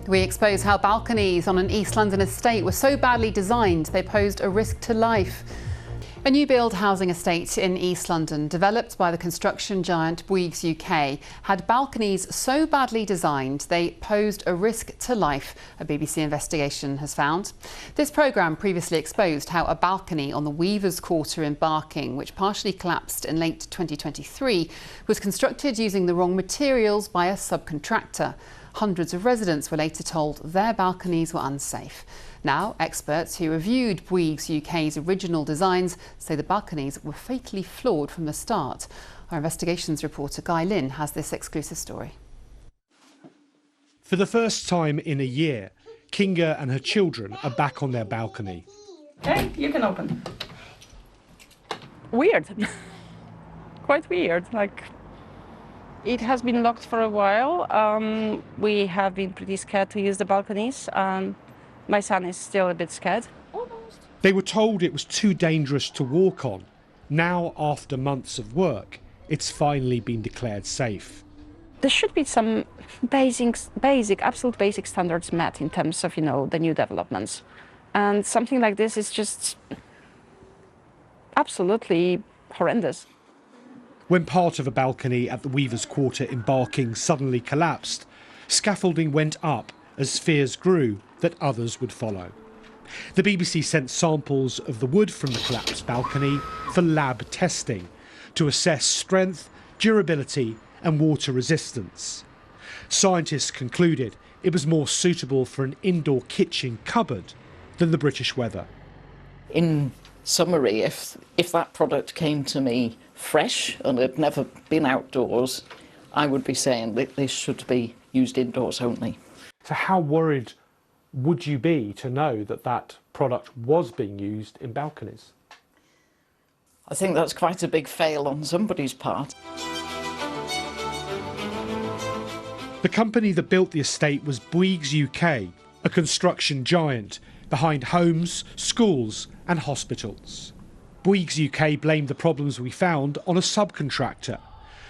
We expose how balconies on an East London estate were so badly designed they posed a risk to life. A new build housing estate in East London, developed by the construction giant Bouygues UK, had balconies so badly designed they posed a risk to life, a BBC investigation has found. This programme previously exposed how a balcony on the Weavers' Quarter in Barking, which partially collapsed in late 2023, was constructed using the wrong materials by a subcontractor. Hundreds of residents were later told their balconies were unsafe. Now, experts who reviewed Bouygues UK's original designs say the balconies were fatally flawed from the start. Our investigations reporter Guy Lynn has this exclusive story. For the first time in a year, Kinga and her children are back on their balcony. Okay, you can open. Weird. Quite weird. It has been locked for a while. We have been pretty scared to use the balconies. My son is still a bit scared. They were told it was too dangerous to walk on. Now, after months of work, it's finally been declared safe. There should be some absolute basic standards met in terms of, the new developments. And something like this is just absolutely horrendous. When part of a balcony at the Weavers' Quarter in Barking suddenly collapsed, scaffolding went up as fears grew that others would follow. The BBC sent samples of the wood from the collapsed balcony for lab testing to assess strength, durability and water resistance. Scientists concluded it was more suitable for an indoor kitchen cupboard than the British weather. In summary, if that product came to me fresh and had never been outdoors, I would be saying that this should be used indoors only. So how worried would you be to know that that product was being used in balconies? I think that's quite a big fail on somebody's part. The company that built the estate was Bouygues UK, a construction giant behind homes, schools and hospitals. Bouygues UK blamed the problems we found on a subcontractor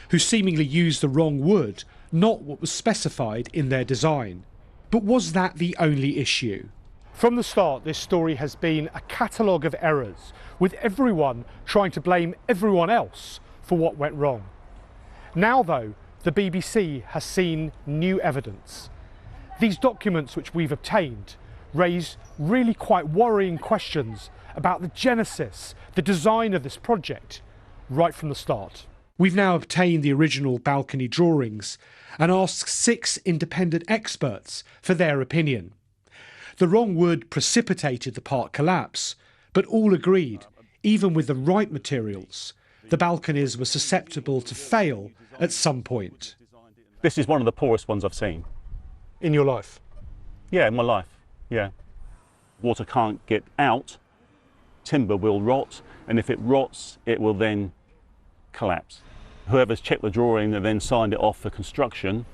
who seemingly used the wrong wood, not what was specified in their design. But was that the only issue? From the start, this story has been a catalogue of errors, with everyone trying to blame everyone else for what went wrong. Now, though, the BBC has seen new evidence. These documents which we've obtained raise really quite worrying questions about the genesis, the design of this project, right from the start. We've now obtained the original balcony drawings and asked 6 independent experts for their opinion. The wrong wood precipitated the part collapse, but all agreed, even with the right materials, the balconies were susceptible to fail at some point. This is one of the poorest ones I've seen. In your life? Yeah, in my life, yeah. Water can't get out, timber will rot, and if it rots, it will then collapse. Whoever's checked the drawing and then signed it off for construction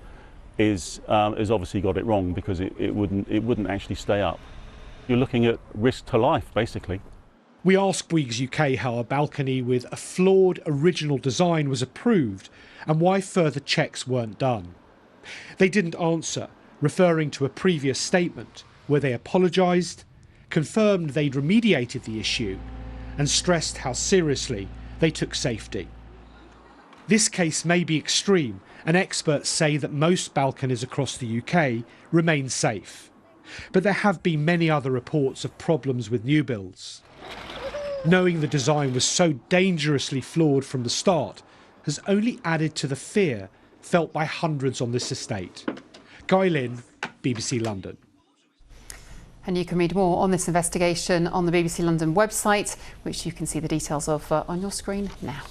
is obviously got it wrong, because it wouldn't actually stay up. You're looking at risk to life, basically. We asked Bouygues UK how a balcony with a flawed original design was approved and why further checks weren't done. They didn't answer, referring to a previous statement where they apologised, confirmed they'd remediated the issue and stressed how seriously they took safety. This case may be extreme, and experts say that most balconies across the UK remain safe. But there have been many other reports of problems with new builds. Knowing the design was so dangerously flawed from the start has only added to the fear felt by hundreds on this estate. Guy Lynn, BBC London. And you can read more on this investigation on the BBC London website, which you can see the details of on your screen now.